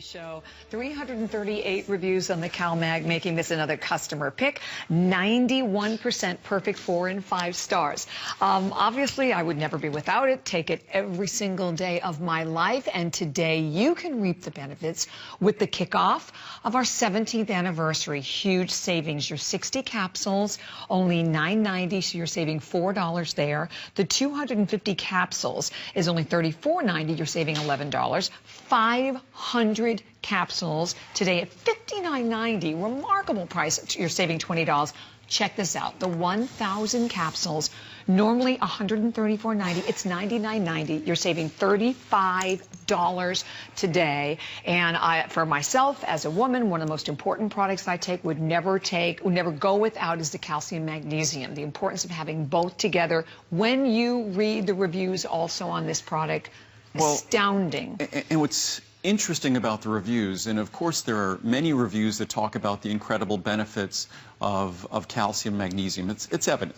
Show. 338 reviews on the CalMag, making this another customer pick. 91% perfect, 4 and 5 stars. Obviously, I would never be without it. Take it every single day of my life. And today you can reap the benefits with the kickoff of our 17th anniversary. Huge savings. Your 60 capsules, only $9.90, so you're saving $4 there. The 250 capsules is only $34.90. You're saving $11. 500 capsules today at $59.90. Remarkable price. You're saving $20. Check this out. The 1,000 capsules, normally $134.90. It's $99.90. You're saving $35 today. And for myself, as a woman, one of the most important products I take, would never go without, is the calcium magnesium. The importance of having both together. When you read the reviews also on this product, astounding. And what's interesting about the reviews, and of course there are many reviews that talk about the incredible benefits of calcium magnesium. It's evident.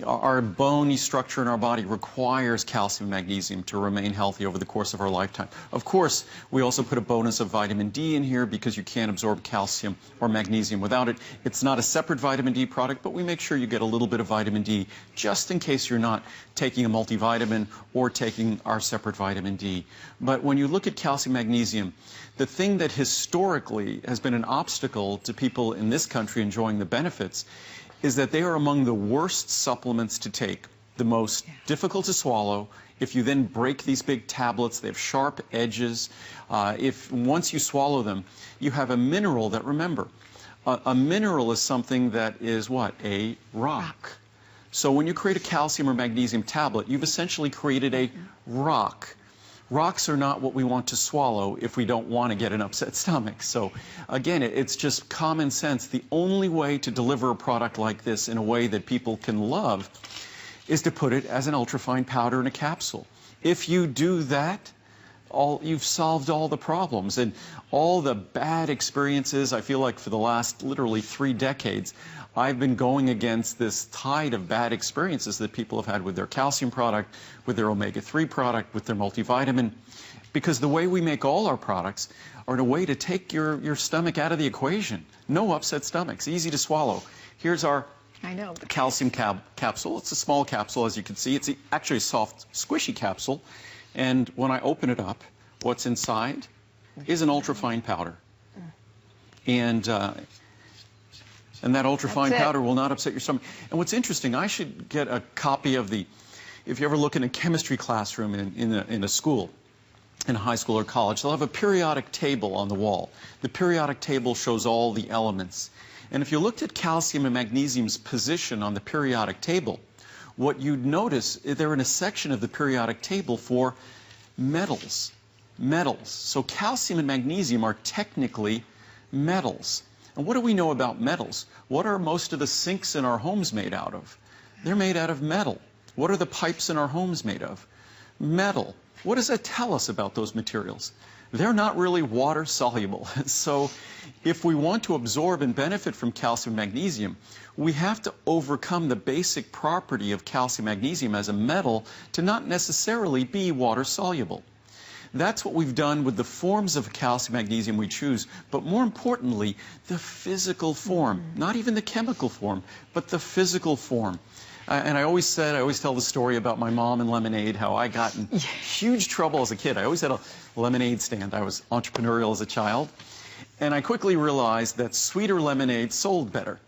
Our bony structure in our body requires calcium magnesium to remain healthy over the course of our lifetime. Of course, we also put a bonus of vitamin D in here because you can't absorb calcium or magnesium without it. It's not a separate vitamin D product, but we make sure you get a little bit of vitamin D just in case you're not taking a multivitamin or taking our separate vitamin D. But when you look at calcium magnesium, the thing that historically has been an obstacle to people in this country enjoying the benefits is that they are among the worst supplements to take, the most difficult to swallow. If you then break these big tablets, they have sharp edges. Once you swallow them, you have a mineral that, remember, a mineral is something that is what? A rock. So when you create a calcium or magnesium tablet, you've essentially created a rock. Rocks are not what we want to swallow if we don't want to get an upset stomach. So again, it's just common sense. The only way to deliver a product like this in a way that people can love is to put it as an ultrafine powder in a capsule. If you do that, you've solved all the problems and all the bad experiences. I feel like for the last literally 3 decades, I've been going against this tide of bad experiences that people have had with their calcium product, with their omega-3 product, with their multivitamin, because the way we make all our products are in a way to take your stomach out of the equation. No upset stomachs, easy to swallow. Here's our calcium capsule. It's a small capsule, as you can see. It's actually a soft, squishy capsule. And when I open it up, what's inside is an ultrafine powder. And that ultrafine powder will not upset your stomach. And what's interesting, I should get a copy of if you ever look in a chemistry classroom in a school, in high school or college, they'll have a periodic table on the wall. The periodic table shows all the elements. And if you looked at calcium and magnesium's position on the periodic table, what you'd notice, they're in a section of the periodic table for metals. Metals. So calcium and magnesium are technically metals. And what do we know about metals? What are most of the sinks in our homes made out of? They're made out of metal. What are the pipes in our homes made of? Metal. What does that tell us about those materials? They're not really water soluble. So if we want to absorb and benefit from calcium and magnesium, we have to overcome the basic property of calcium magnesium as a metal to not necessarily be water soluble. That's what we've done with the forms of calcium magnesium we choose, but more importantly, the physical form, not even the chemical form, but the physical form. And I always tell the story about my mom and lemonade, how I got in huge trouble as a kid. I always had a lemonade stand. I was entrepreneurial as a child. And I quickly realized that sweeter lemonade sold better.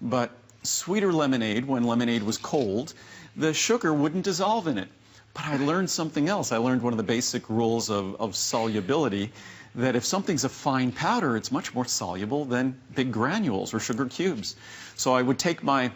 But sweeter lemonade, when lemonade was cold, the sugar wouldn't dissolve in it. But I learned something else. I learned one of the basic rules of solubility, that if something's a fine powder, it's much more soluble than big granules or sugar cubes. So I would take my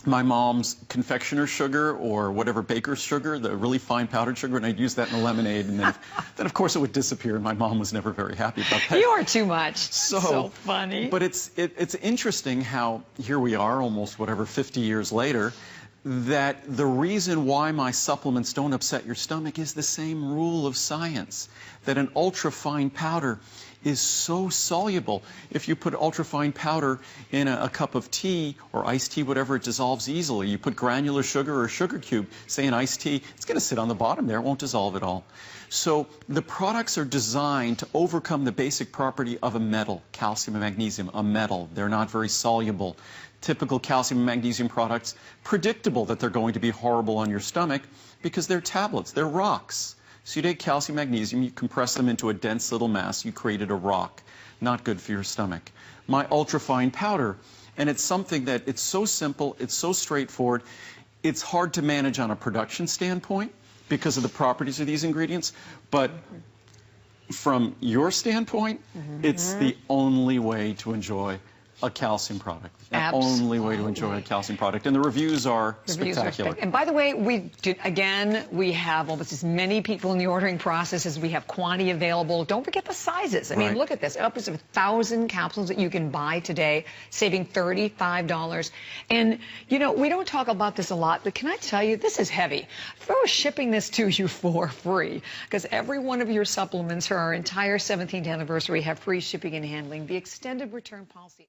mom's confectioner sugar or whatever baker's sugar, the really fine powdered sugar, and I'd use that in a lemonade, and then of course it would disappear, and my mom was never very happy about that. You are too much. So funny. But it's interesting how here we are, almost 50 years later, that the reason why my supplements don't upset your stomach is the same rule of science, that an ultra-fine powder is so soluble. If you put ultrafine powder in a cup of tea or iced tea, whatever, it dissolves easily. You put granular sugar or a sugar cube, say in iced tea, it's going to sit on the bottom there. It won't dissolve at all. So the products are designed to overcome the basic property of a metal, calcium and magnesium, a metal. They're not very soluble. Typical calcium and magnesium products, predictable that they're going to be horrible on your stomach because they're tablets, they're rocks. So you take calcium, magnesium, you compress them into a dense little mass, you created a rock. Not good for your stomach. My ultrafine powder, and it's something that it's so simple, it's so straightforward, it's hard to manage on a production standpoint because of the properties of these ingredients, but from your standpoint, it's the only way to enjoy a calcium product. The only way to enjoy a calcium product. And the reviews are spectacular. And by the way, we have almost as many people in the ordering process as we have quantity available. Don't forget the sizes. I mean, look at this. Upwards of 1,000 capsules that you can buy today, saving $35. And, you know, we don't talk about this a lot, but can I tell you, this is heavy. We're shipping this to you for free because every one of your supplements for our entire 17th anniversary have free shipping and handling. The extended return policy.